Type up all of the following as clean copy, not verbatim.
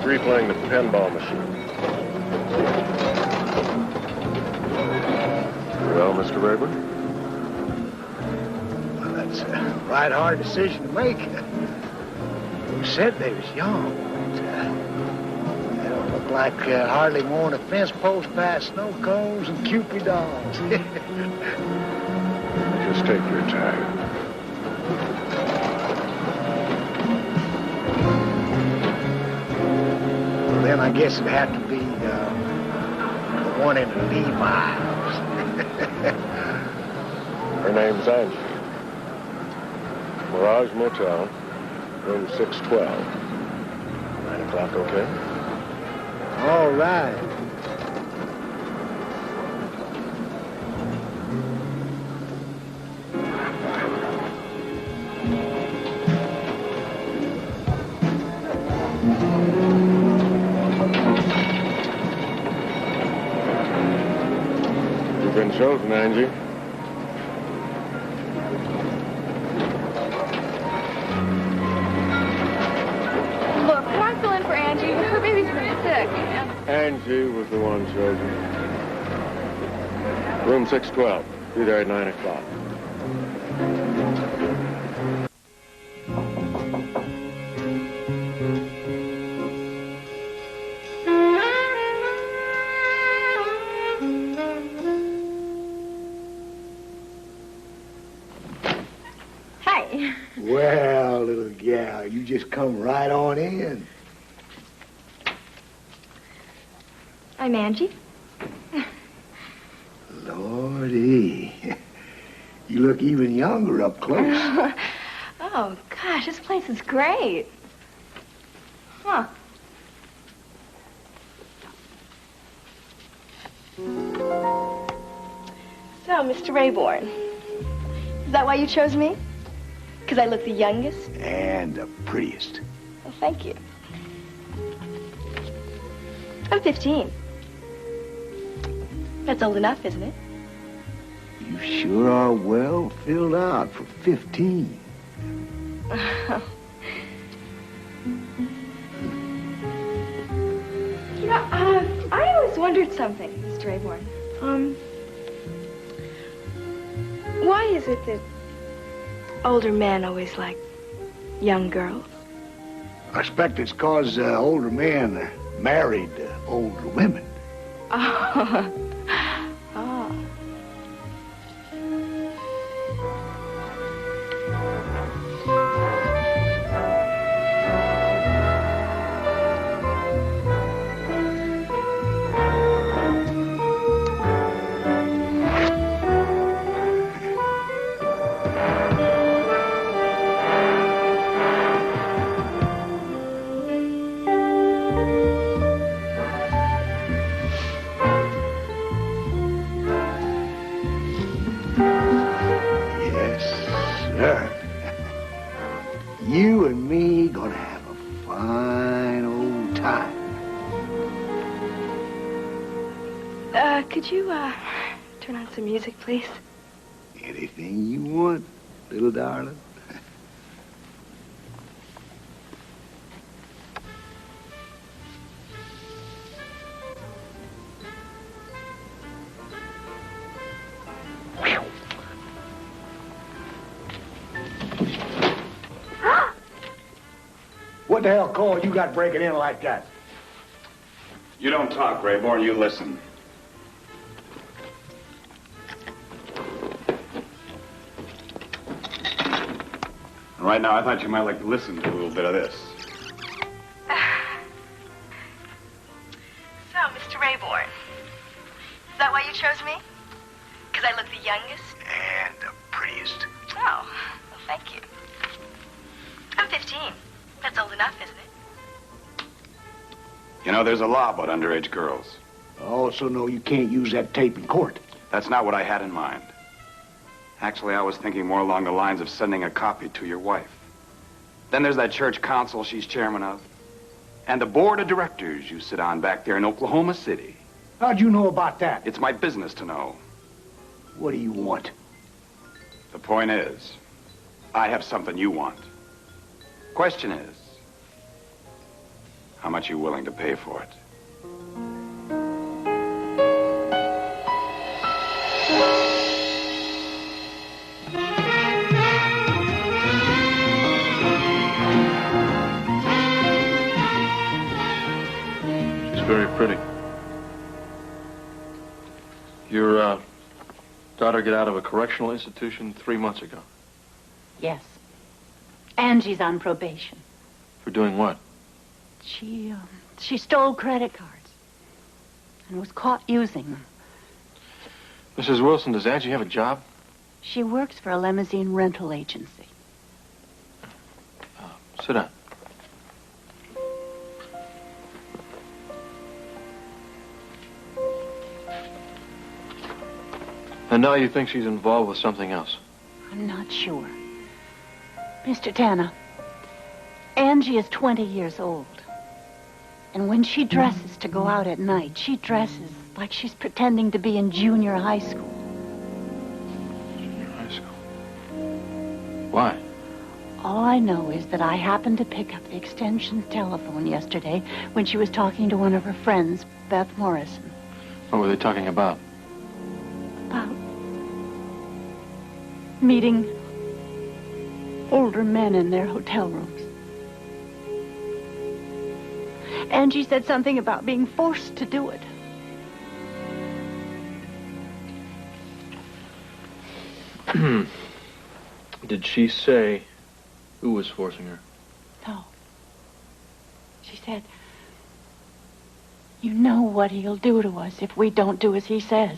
Replaying the pinball machine. Well, Mr. Rayburn? Well, that's a right hard decision to make. Who said they was young? But, they don't look like hardly more than a fence post past snow cones and Cupid dolls. Just take your time. Then I guess it'd have to be the one in the Levi's. Her name's Angie. Mirage Motel, room 612. 9 o'clock, okay? All right. Been chosen, Angie. Look, can I fill in for Angie? Her baby's been sick. Angie was the one chosen. Room 612. Be there at 9 o'clock. Well, little gal, you just come right on in. I'm Angie. Lordy, you look even younger up close. Oh, gosh, this place is great. Huh. So, Mr. Rayborn, is that why you chose me? Because I look the youngest? And the prettiest. Well, thank you. I'm 15. That's old enough, isn't it? You sure are well filled out for 15. You know, I always wondered something, Mr. Rayborn. Why is it that older men always like young girls? I expect it's 'cause older men married older women. Oh. Oh. You and me gonna have a fine old time. Could you, turn on some music, please? Anything you want, little darling. What the hell call you got breaking in like that? You don't talk, Rayborn, you listen. And right now, I thought you might like to listen to a little bit of this. So, Mr. Rayborn, is that why you chose me? Because I look the youngest? And the prettiest. Oh, well, thank you. I'm 15. That's old enough, isn't it? You know, there's a law about underage girls. I also know you can't use that tape in court. That's not what I had in mind. Actually, I was thinking more along the lines of sending a copy to your wife. Then there's that church council she's chairman of. And the board of directors you sit on back there in Oklahoma City. How'd you know about that? It's my business to know. What do you want? The point is, I have something you want. Question is, how much are you willing to pay for it? She's very pretty. Your daughter get out of a correctional institution 3 months ago. Yes. Angie's on probation. For doing what? She stole credit cards and was caught using them. Mrs. Wilson, does Angie have a job? She works for a limousine rental agency. Sit down. And now you think she's involved with something else? I'm not sure. Mr. Tanner, Angie is 20 years old. And when she dresses to go out at night, she dresses like she's pretending to be in junior high school. Junior high school? Why? All I know is that I happened to pick up the extension telephone yesterday when she was talking to one of her friends, Beth Morrison. What were they talking about? About meeting older men in their hotel rooms. Angie said something about being forced to do it. Did she say who was forcing her? No. She said, "You know what he'll do to us if we don't do as he says."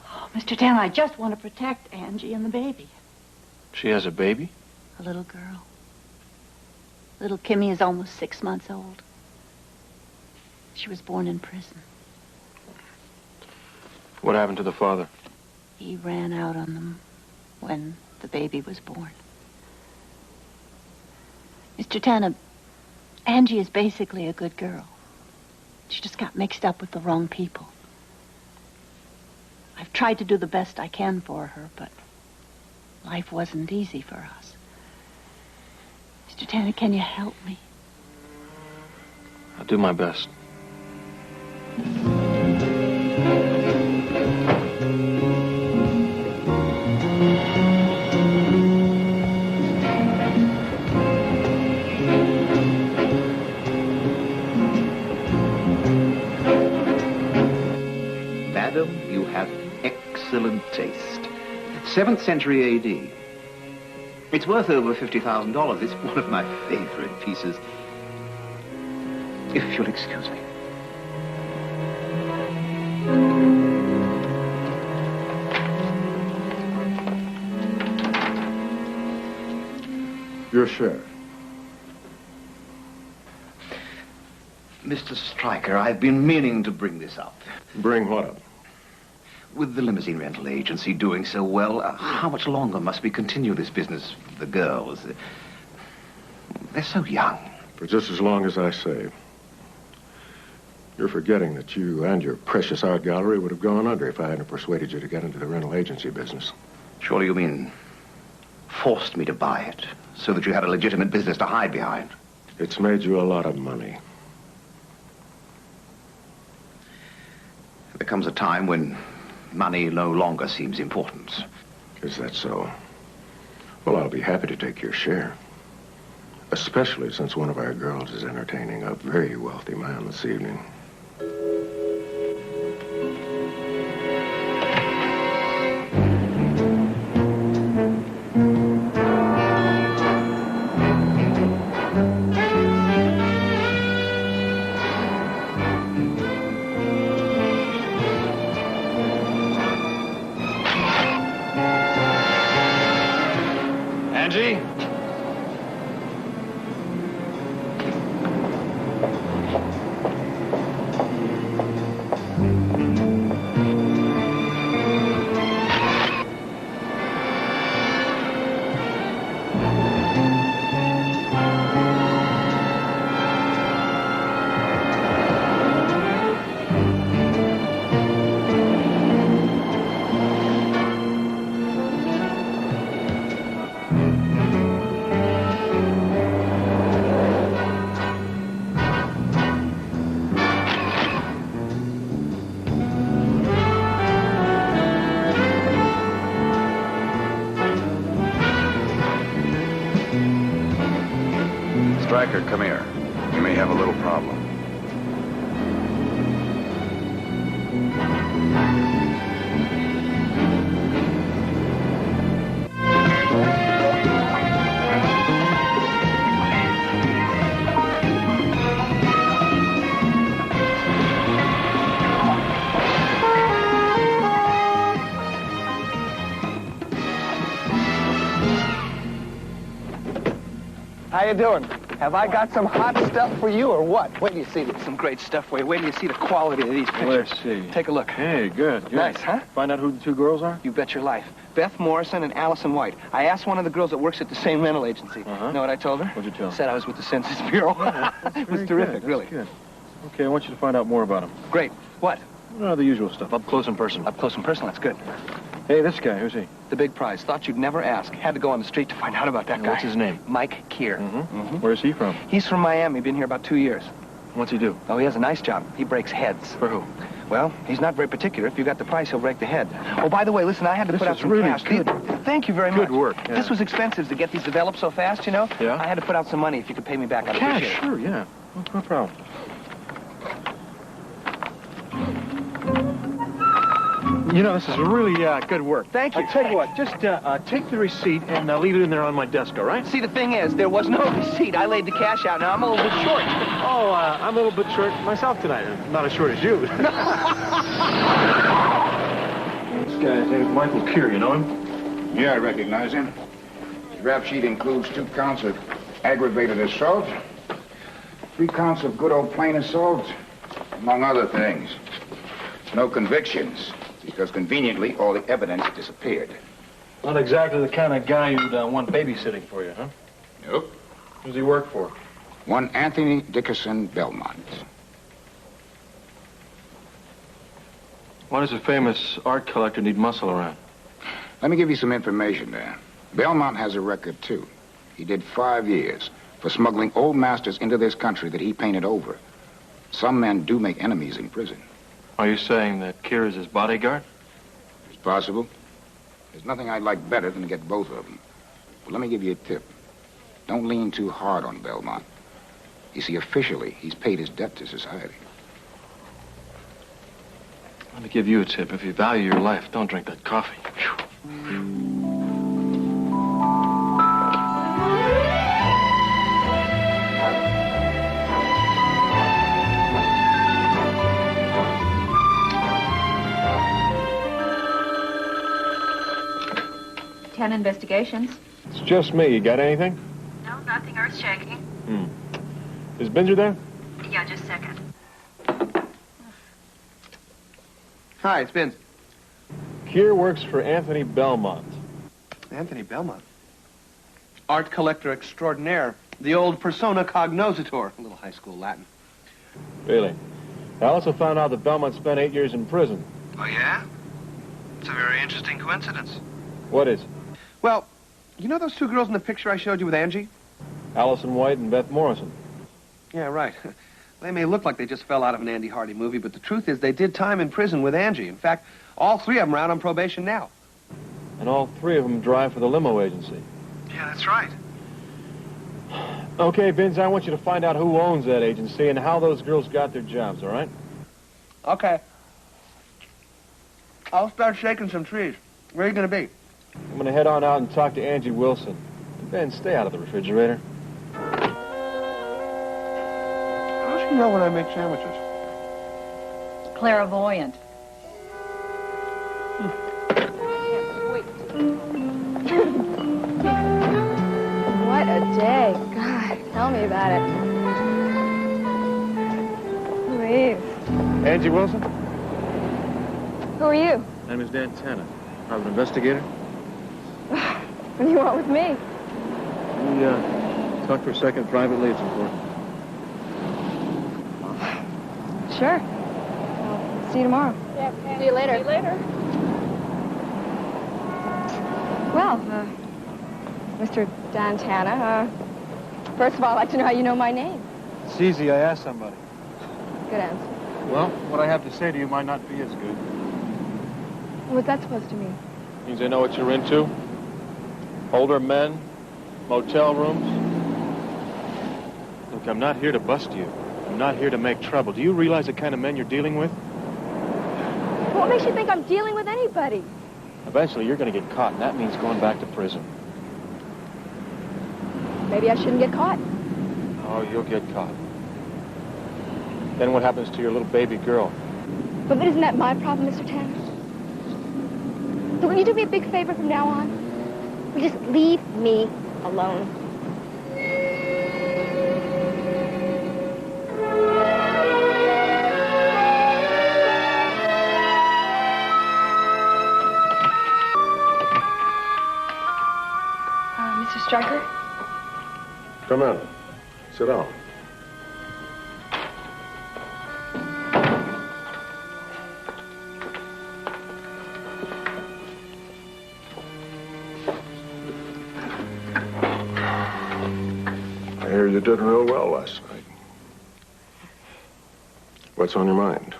Oh, Mr. Tanner, I just want to protect Angie and the baby. She has a baby? A little girl. Little Kimmy is almost 6 months old. She was born in prison. What happened to the father? He ran out on them when the baby was born. Mr. Tanner, Angie is basically a good girl. She just got mixed up with the wrong people. I've tried to do the best I can for her, but life wasn't easy for us. Mr. Tanner, can you help me? I'll do my best. film, you have excellent taste. 7th century A.D. It's worth over $50,000. It's one of my favorite pieces. If you'll excuse me. Your share. Mr. Stryker, I've been meaning to bring this up. Bring what up? With the limousine rental agency doing so well, how much longer must we continue this business with the girls? They're so young. For just as long as I say. You're forgetting that you and your precious art gallery would have gone under if I hadn't persuaded you to get into the rental agency business. Surely you mean forced me to buy it so that you had a legitimate business to hide behind? It's made you a lot of money. There comes a time when money no longer seems important. Is that so? Well, I'll be happy to take your share. Especially since one of our girls is entertaining a very wealthy man this evening. Angie? Stryker, come here. You may have a little problem. How you doing? Have I got some hot stuff for you or what? Wait till you see some great stuff for you. Wait till you see the quality of these pictures. Let's see. Take a look. Hey, good. Nice, huh? Find out who the two girls are? You bet your life. Beth Morrison and Allison White. I asked one of the girls that works at the same rental agency. Uh-huh. Know what I told her? What'd you tell her? Said I was with the Census Bureau. It was terrific, really. Good. Okay, I want you to find out more about them. Great. What? The usual stuff. Up close and personal. Up close and personal, that's good. Hey, this guy, who's he? The big prize. Thought you'd never ask. Had to go on the street to find out about that guy. What's his name? Mike Keir. Where's he from? He's from Miami. Been here about 2 years. What's he do? Oh, he has a nice job. He breaks heads. For who? Well, he's not very particular. If you got the price, he'll break the head. Oh, by the way, listen, I had to This put out is some really cash. good. Thank you very much. Good work, yeah. This was expensive to get these developed so fast, you know? Yeah? I had to put out some money. If you could pay me back, I'd Cash, appreciate it. sure, yeah. No problem. This is really good work. Thank you. I'll tell you what, just take the receipt and leave it in there on my desk, all right? See, the thing is, there was no receipt. I laid the cash out. Now, I'm a little bit short. Oh, I'm a little bit short myself tonight. Not as short as you. This guy's name is Michael Keir. You know him? Yeah, I recognize him. His rap sheet includes 2 counts of aggravated assault, 3 counts of good old plain assault, among other things. No convictions, because conveniently all the evidence disappeared. Not exactly the kind of guy you'd want babysitting for you, huh? Nope. Who does he work for? One Anthony Dickerson Belmont. Why does a famous art collector need muscle around? Let me give you some information there. Belmont has a record, too. He did 5 years for smuggling old masters into this country that he painted over. Some men do make enemies in prison. Are you saying that Keir is his bodyguard? It's possible. There's nothing I'd like better than to get both of them. But let me give you a tip. Don't lean too hard on Belmont. You see, officially, he's paid his debt to society. Let me give you a tip. If you value your life, don't drink that coffee. Ten investigations. It's just me. You got anything? No, nothing earth-shaking. Is Binger there? Yeah, just a second. Hi, it's Vince. Keir works for Anthony Belmont. Anthony Belmont. Art collector extraordinaire. The old persona cognoscitor. A little high school Latin. Really? I also found out that Belmont spent 8 years in prison. Oh, yeah? It's a very interesting coincidence. What is? Well, you know those two girls in the picture I showed you with Angie? Allison White and Beth Morrison. Yeah, right. They may look like they just fell out of an Andy Hardy movie, but the truth is they did time in prison with Angie. In fact, all three of them are out on probation now. And all three of them drive for the limo agency. Yeah, that's right. Okay, Vince, I want you to find out who owns that agency and how those girls got their jobs, all right? Okay. I'll start shaking some trees. Where are you going to be? I'm going to head on out and talk to Angie Wilson. Ben, stay out of the refrigerator. How does she know when I make sandwiches? Clairvoyant. What a day. God, tell me about it. Please. Angie Wilson? Who are you? My name is Dan Tanner. Private investigator. What do you want with me? We, talk for a second privately. It's important. Sure. I'll see you tomorrow. Yeah, okay. See you later. See you later. Well, Mr. Dan Tanner, first of all, I'd like to know how you know my name. It's easy. I asked somebody. Good answer. Well, what I have to say to you might not be as good. What's that supposed to mean? Means I know what you're into. Older men, motel rooms. Look, I'm not here to bust you. I'm not here to make trouble. Do you realize the kind of men you're dealing with? What makes you think I'm dealing with anybody? Eventually, you're going to get caught, and that means going back to prison. Maybe I shouldn't get caught. Oh, you'll get caught. Then what happens to your little baby girl? But isn't that my problem, Mr. Tanner? So will you do me a big favor from now on? Will you just leave me alone? Mr. Stryker? Come in. Sit down. I hear you did real well last night. What's on your mind?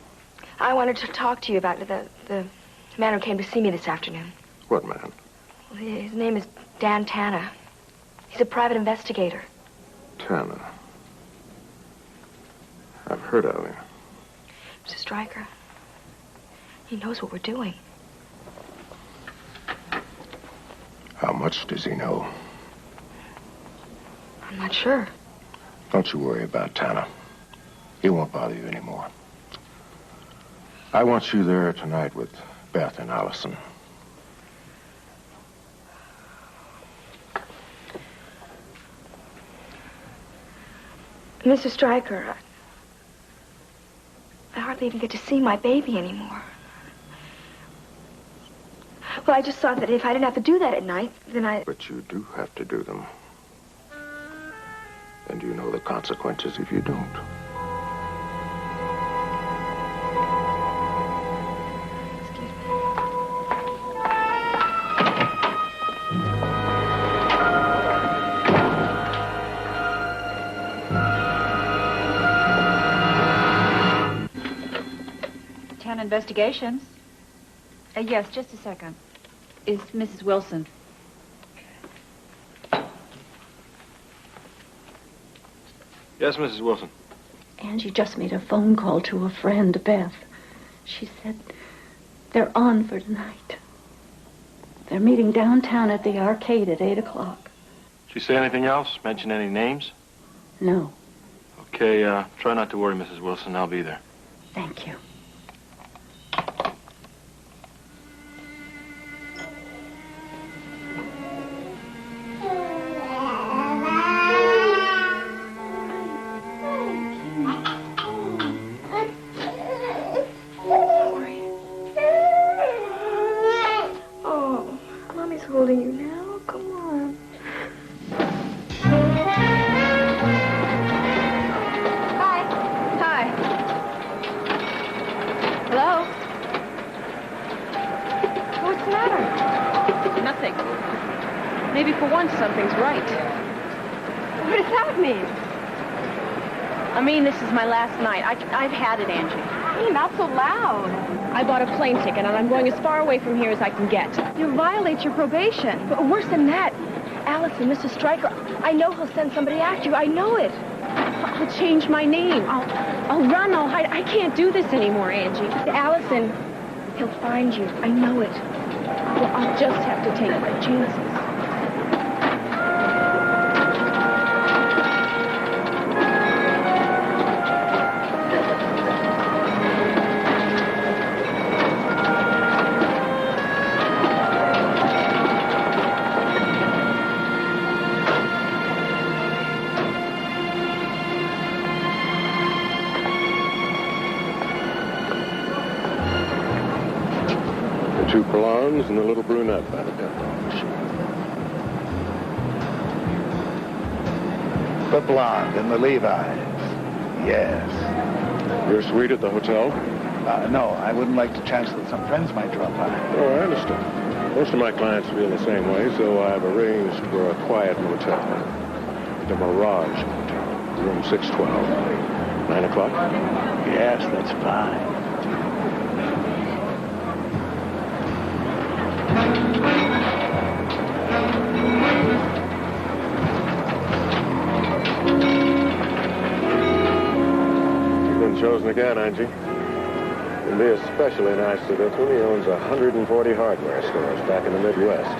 I wanted to talk to you about the man who came to see me this afternoon. What man? His name is Dan Tanner. He's a private investigator. Tanner. I've heard of him. Mr. Stryker, he knows what we're doing. How much does he know? I'm not sure. Don't you worry about Tanner. He won't bother you anymore. I want you there tonight with Beth and Allison. Mr. Stryker, I hardly even get to see my baby anymore. Well, I just thought that if I didn't have to do that at night, then I... But you do have to do them. And you know the consequences if you don't. Excuse me. Ten investigations. Yes, just a second. Is Mrs. Wilson? Yes, Mrs. Wilson. Angie just made a phone call to a friend, Beth. She said They're on for tonight. They're meeting downtown at the arcade at 8 o'clock. Did she say anything else? Mention any names? No. Okay, try not to worry, Mrs. Wilson. I'll be there. Thank you. Oh, Mommy's holding you now. Come on. Hi. Hello? What's the matter? Nothing. Maybe for once something's right. What does that mean? I mean, this is my last night. I've had it, Angie. Hey, not so loud. I bought a plane ticket, and I'm going as far away from here as I can get. You violate your probation. But worse than that, Allison, Mr. Stryker, I know he'll send somebody after you. I know it. I'll change my name. I'll run, I'll hide. I can't do this anymore, Angie. Allison, he'll find you. I know it. Well, I'll just have to take my chances. Two blondes and a little brunette by the pinball machine. The blonde and the Levi's. Yes. Your suite at the hotel? No, I wouldn't like to chance that some friends might drop by. Oh, I understand. Most of my clients feel the same way, so I've arranged for a quiet motel. The Mirage Motel, room 612. 9 o'clock? Yes, that's fine. You've been chosen again, Angie. And be especially nice to this one. He owns 140 hardware stores back in the Midwest.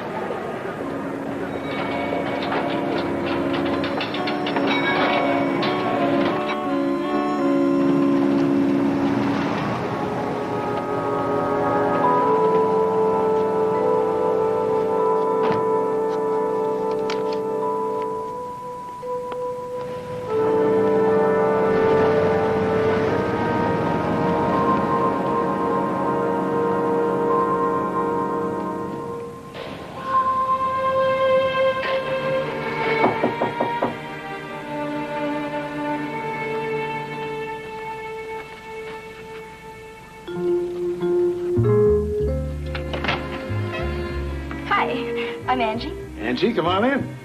I'm Angie. Angie, come on in.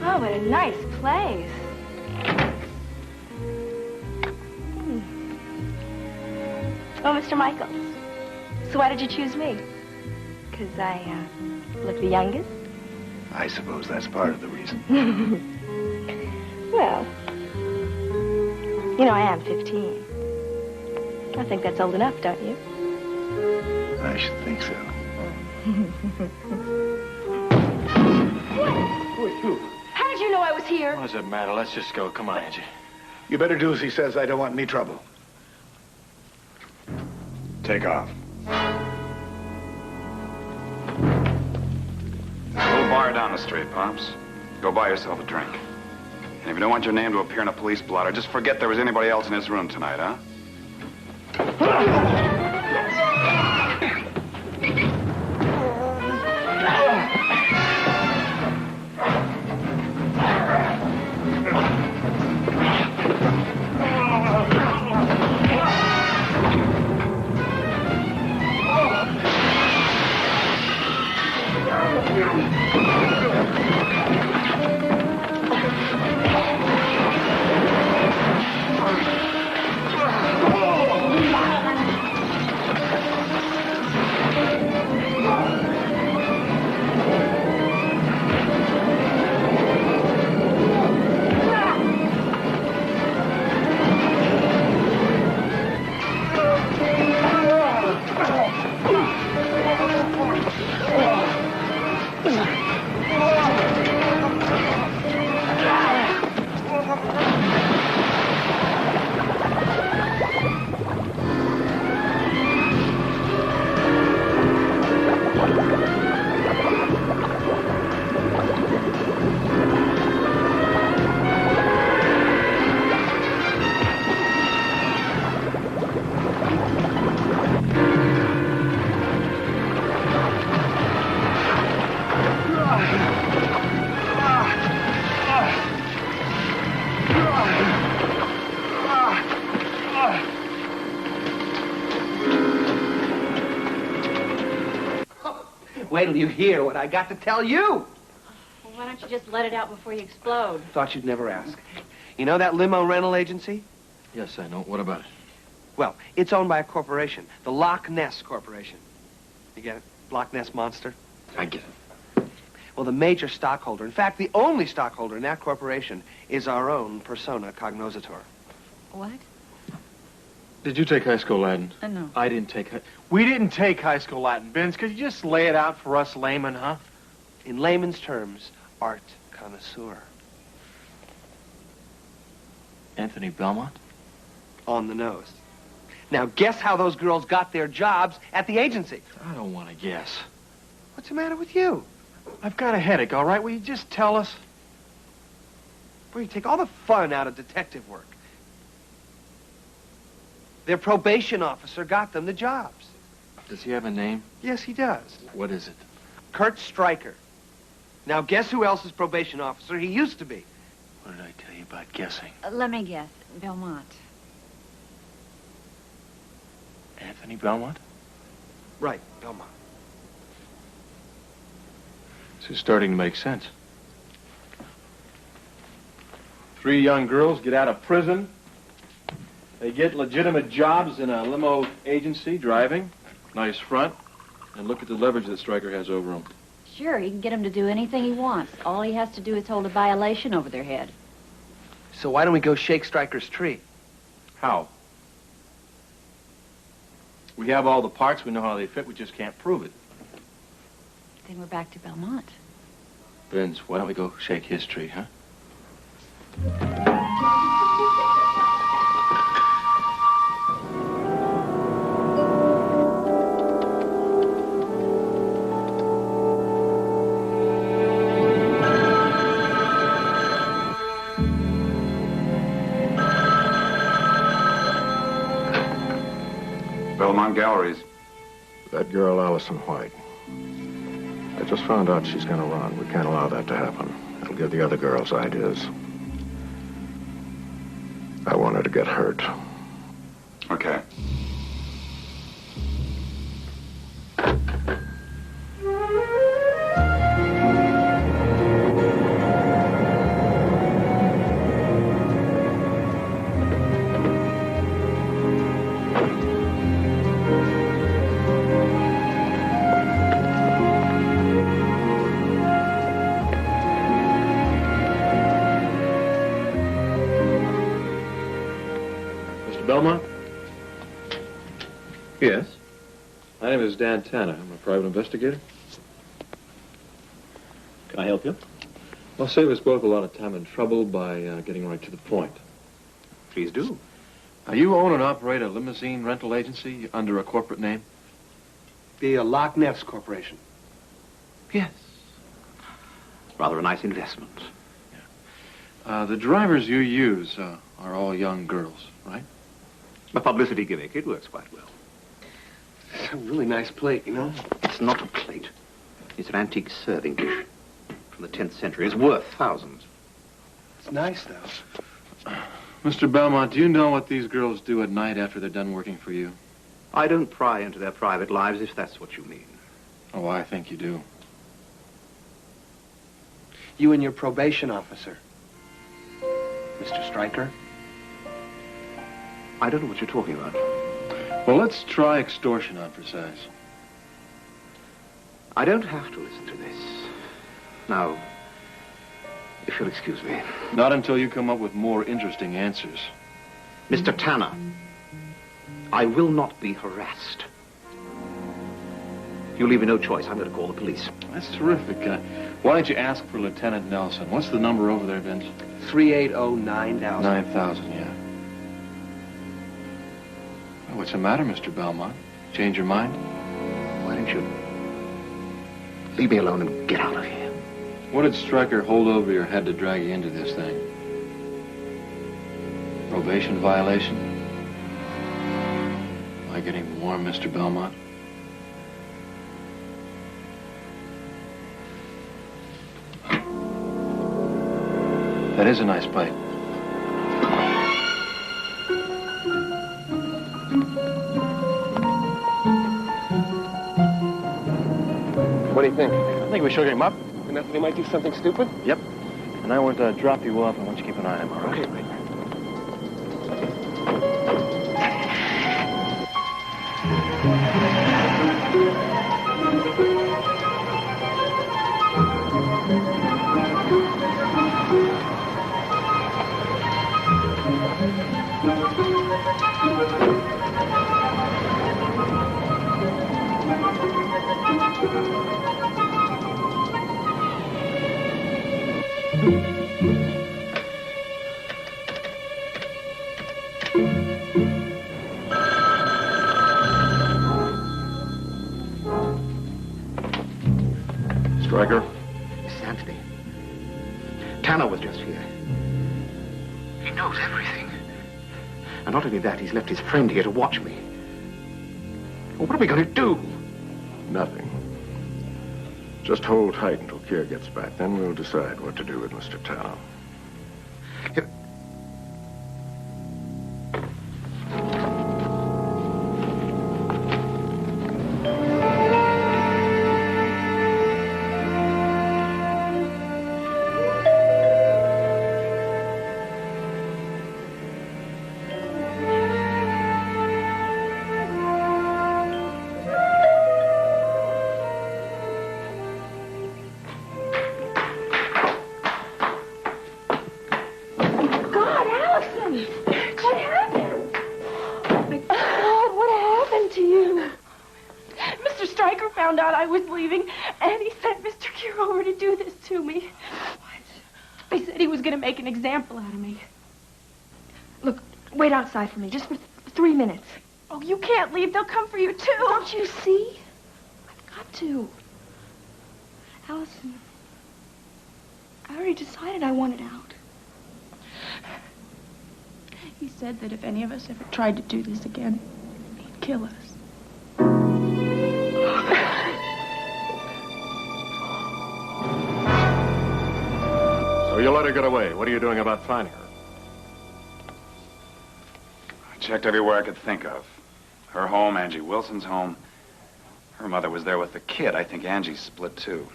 Oh, what a nice place. Oh, Mr. Michaels. So why did you choose me? Because I look the youngest? I suppose that's part of the reason. Well, you know, I am 15. I think that's old enough, don't you? I should think so. How did you know I was here? What does it matter? Let's just go. Come on, Angie. You better do as he says. I don't want any trouble. Take off. There's a little bar down the street, Pops. Go buy yourself a drink. And if you don't want your name to appear in a police blotter, just forget there was anybody else in this room tonight, huh? Wait till you hear what I got to tell you. Well, why don't you just let it out before you explode? Thought you'd never ask. You know that limo rental agency? Yes, I know. What about it? Well, it's owned by a corporation, the Loch Ness Corporation. You get it? Loch Ness Monster? I get it. Well, the major stockholder, in fact, the only stockholder in that corporation, is our own persona cognoscitor. What? Did you take high school Latin? No. I didn't take We didn't take high school Latin, Vince. Could you just lay it out for us laymen, huh? In layman's terms, art connoisseur. Anthony Belmont? On the nose. Now, guess how those girls got their jobs at the agency. I don't want to guess. What's the matter with you? I've got a headache, all right? Will you just tell us? Well, you take all the fun out of detective work. Their probation officer got them the jobs. Does he have a name? Yes, he does. What is it? Kurt Stryker. Now, guess who else's probation officer he used to be? What did I tell you about guessing? Let me guess. Belmont. Anthony Belmont? Right, Belmont. This is starting to make sense. 3 young girls get out of prison. They get legitimate jobs in a limo agency, driving. Nice front. And look at the leverage that Stryker has over them. Sure, he can get him to do anything he wants. All he has to do is hold a violation over their head. So why don't we go shake Stryker's tree? How? We have all the parts. We know how they fit. We just can't prove it. Then we're back to Belmont. Vince, why don't we go shake his tree, huh? Belmont Galleries. That girl, Allison White. I just found out she's going to run. We can't allow that to happen. It'll give the other girls ideas. I want her to get hurt. Okay. Belmont? Yes? My name is Dan Tanner. I'm a private investigator. Can I help you? I'll save us both a lot of time and trouble by getting right to the point. Please do. You own and operate a limousine rental agency under a corporate name? The Loch Ness Corporation. Yes. Rather a nice investment. The drivers you use are all young girls, right? A publicity gimmick. It works quite well. It's a really nice plate, you know? It's not a plate. It's an antique serving dish from the 10th century. It's worth thousands. It's nice, though. Mr. Belmont, do you know what these girls do at night after they're done working for you? I don't pry into their private lives, if that's what you mean. Oh, I think you do. You and your probation officer, Mr. Stryker. I don't know what you're talking about. Well, let's try extortion on for size. I don't have to listen to this. Now, if you'll excuse me. Not until you come up with more interesting answers. Mr. Tanner, I will not be harassed. You leave me no choice. I'm going to call the police. That's terrific. Why don't you ask for Lieutenant Nelson? What's the number over there, Vince? 380-9000. 9,000, yeah. Well, what's the matter, Mr. Belmont? Change your mind? Why don't you leave me alone and get out of here? What did Stryker hold over your head to drag you into this thing? Probation violation? Am I getting warm, Mr. Belmont? That is a nice pipe. What do you think? I think we should him up. Enough that he might do something stupid? Yep. And I won't drop you off. I want you to keep an eye on him, all right? Okay, right. Stryker? This is Anthony. Tanner was just here. He knows everything. And not only that, he's left his friend here to watch me. Well, what are we going to do? Nothing. Just hold tight until Kier gets back. Then we'll decide what to do with Mr. Tanner. Make an example out of me. Look, wait outside for me, just for 3 minutes. Oh, you can't leave. They'll come for you, too. Don't you see? I've got to. Allison, I already decided I wanted out. He said that if any of us ever tried to do this again, he'd kill us. So you let her get away. What are you doing about finding her? I checked everywhere I could think of. Her home, Angie Wilson's home. Her mother was there with the kid. I think Angie's split, too.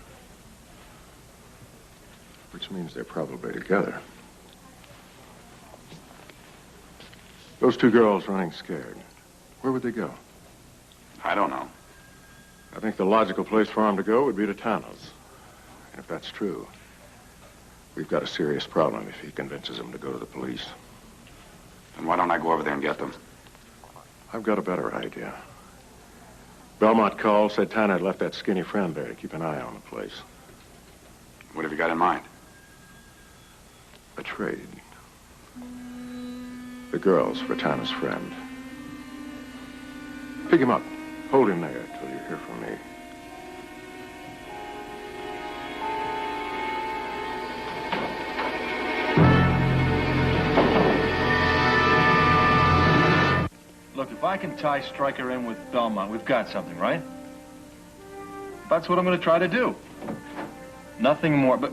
Which means they're probably together. Those two girls running scared. Where would they go? I don't know. I think the logical place for them to go would be to Tanner's. And if that's true, we've got a serious problem if he convinces them to go to the police. Then why don't I go over there and get them? I've got a better idea. Belmont called, said Tanner had left that skinny friend there to keep an eye on the place. What have you got in mind? A trade. The girls for Tanner's friend. Pick him up. Hold him there till you hear from me. Look, if I can tie Stryker in with Belmont, we've got something, right? That's what I'm going to try to do. Nothing more, but...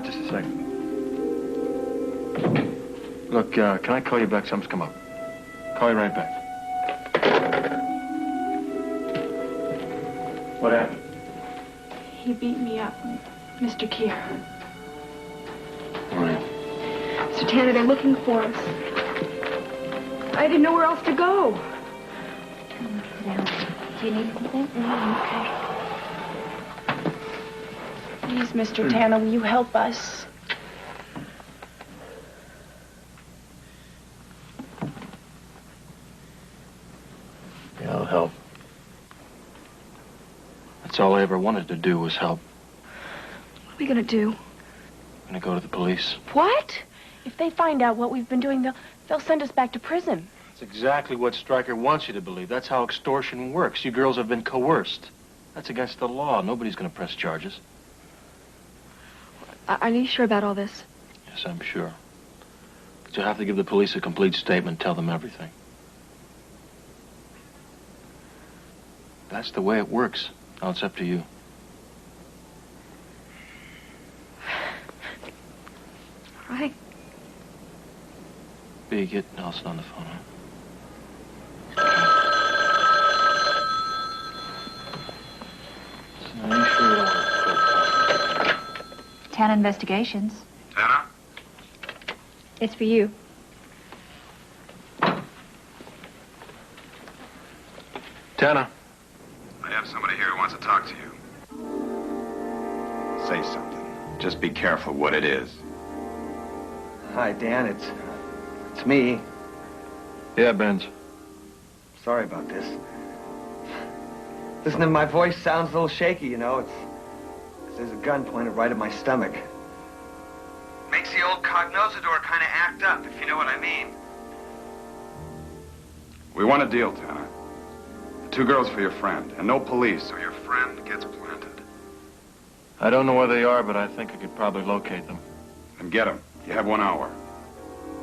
just a second. Look, can I call you back? Something's come up. Call you right back. What happened? He beat me up, Mr. Kier. All right. Mr. Tanner, they're looking for us. I didn't know where else to go. Do you need something? Okay. Please, Mr. Tanner, will you help us? Yeah, I'll help. That's all I ever wanted to do was help. What are we gonna do? I'm gonna go to the police. What? If they find out what we've been doing, they'll send us back to prison. That's exactly what Stryker wants you to believe. That's how extortion works. You girls have been coerced. That's against the law. Nobody's gonna press charges. Are you sure about all this? Yes, I'm sure. But you'll have to give the police a complete statement, tell them everything. That's the way it works. Now it's up to you. All right. B, get Nelson on the phone, huh? Tanner Investigations. Tanner? It's for you. Tanner. I have somebody here who wants to talk to you. Say something. Just be careful what it is. Hi, Dan. It's me. Yeah, Benz. Sorry about this. Listen, my voice sounds a little shaky, you know. It's 'cause there's a gun pointed right at my stomach. Makes the old cognosador kind of act up, if you know what I mean. We want a deal, Tanner. 2 girls for your friend, and no police, or your friend gets planted. I don't know where they are, but I think I could probably locate them. Then get them. You have 1 hour.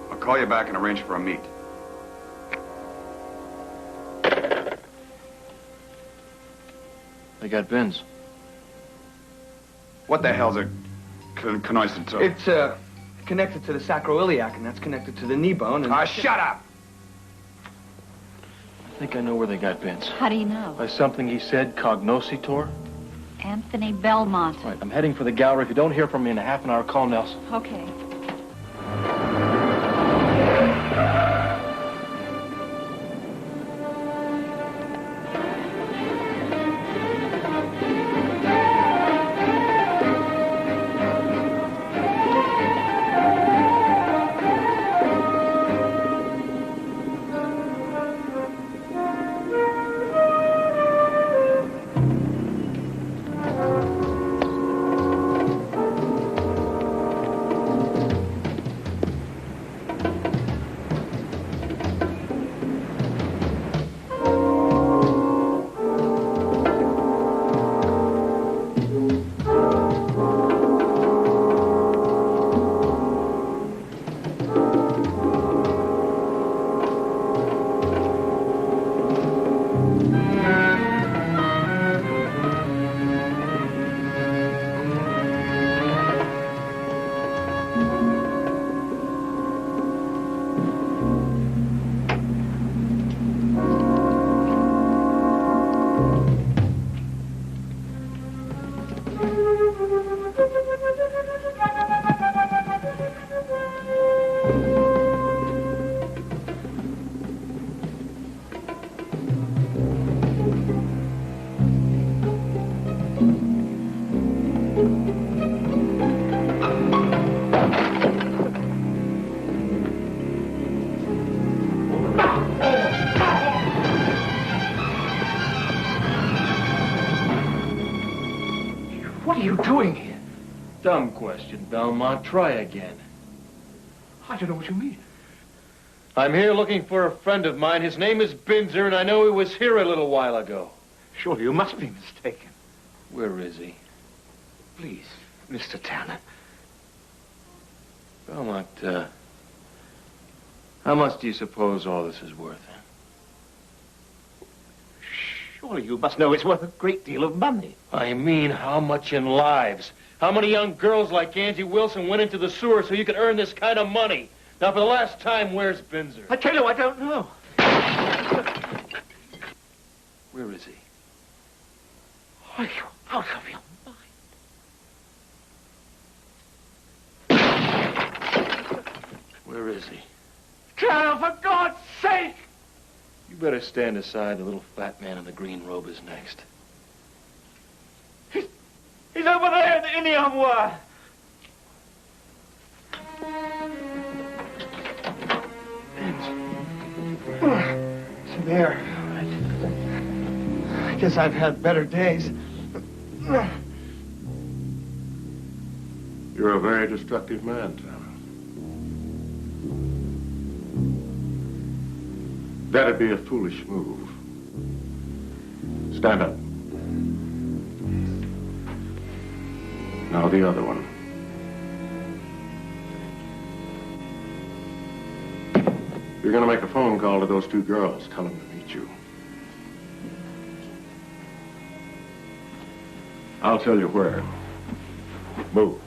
I'll call you back and arrange for a meet. They got bins. What the hell's a canoisator? It's connected to the sacroiliac, and that's connected to the knee bone. And shut up! I think I know where they got bins. How do you know? By something he said, cognoscitor. Anthony Belmont. Right, I'm heading for the gallery. If you don't hear from me in a half an hour, call Nelson. Okay. What are you doing here? Dumb question, Belmont. Try again. I don't know what you mean. I'm here looking for a friend of mine. His name is Binzer, and I know he was here a little while ago. Surely you must be mistaken. Where is he? Please, Mr. Tanner. Belmont, how much do you suppose all this is worth? Surely you must know it's worth a great deal of money. I mean, how much in lives? How many young girls like Angie Wilson went into the sewer so you could earn this kind of money? Now, for the last time, where's Binzer? I tell you, I don't know. Where is he? Are you out of your mind? Where is he? Tanner, for God's sake! You better stand aside. The little fat man in the green robe is next. He's over there in the Indian War. So there. I guess I've had better days. You're a very destructive man, Tanner. That'd be a foolish move. Stand up. Now the other one. You're going to make a phone call to those 2 girls. Tell them to meet you. I'll tell you where. Move.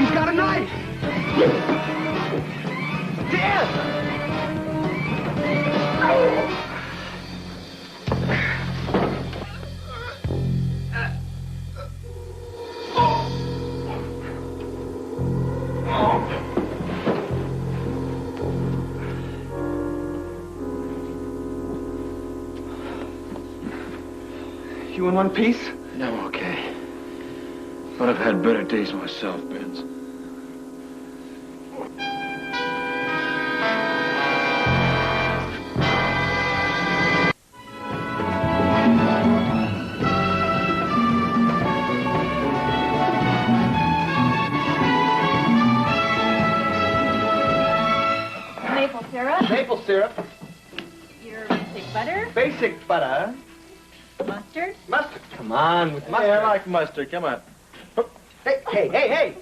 He's got a knife! Dan! You in one piece? No, okay. But I've had better days myself, Benz. Maple syrup. Maple syrup. Your basic butter. Basic butter. Mustard. Mustard. Come on, with mustard. Yeah, I like mustard. Come on. Hey!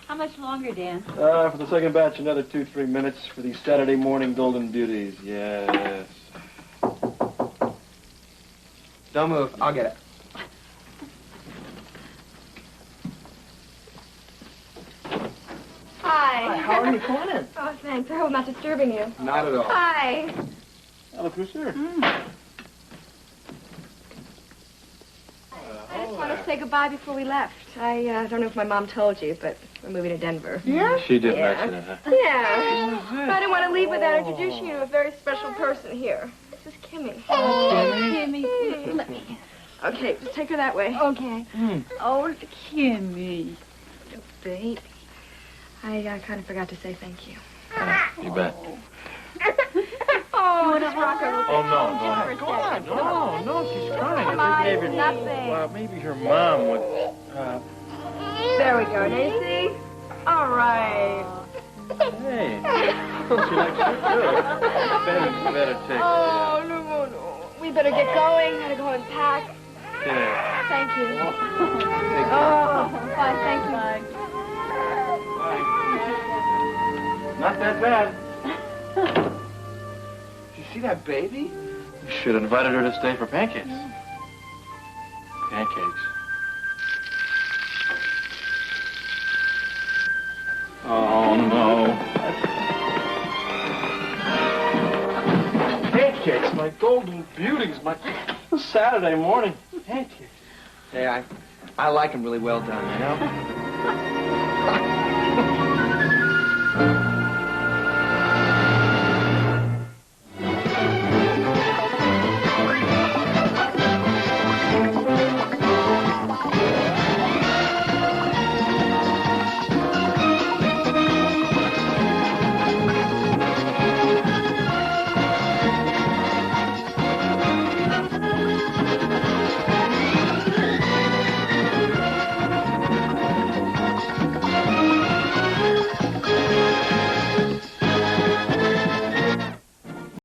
How much longer, Dan? For the second batch, another 2-3 minutes for these Saturday morning golden beauties. Yes. Don't move. I'll get it. Hi. How are you? Come on in. Oh, thanks. I hope I'm not disturbing you. Not at all. Hi. Now, look who's here. I just want to say goodbye before we left. I don't know if my mom told you, but we're moving to Denver. Yeah? She did Yeah. mention it, huh? Yeah. But I didn't want to leave without introducing you to a very special person here. This is Kimmy. Kimmy, let me. Okay, just take her that way. Okay. Oh, Kimmy. Baby. I kind of forgot to say thank you. You bet. Oh, just rock her. Oh, no. Go on. No, she's crying. Come on, it's nothing. Well, maybe her mom would... There we go. Now you see? All right. Hey. She likes you, too. Better take it. Oh, no. We better get going. Gotta go and pack. Yeah. Thank you. Oh, Bye. Thank you. Bye. Not that bad. Did you see that baby? You should have invited her to stay for pancakes. Pancakes. Oh, no. Pancakes, my golden beauties, my Saturday morning pancakes. Hey, I like them really well done, you know?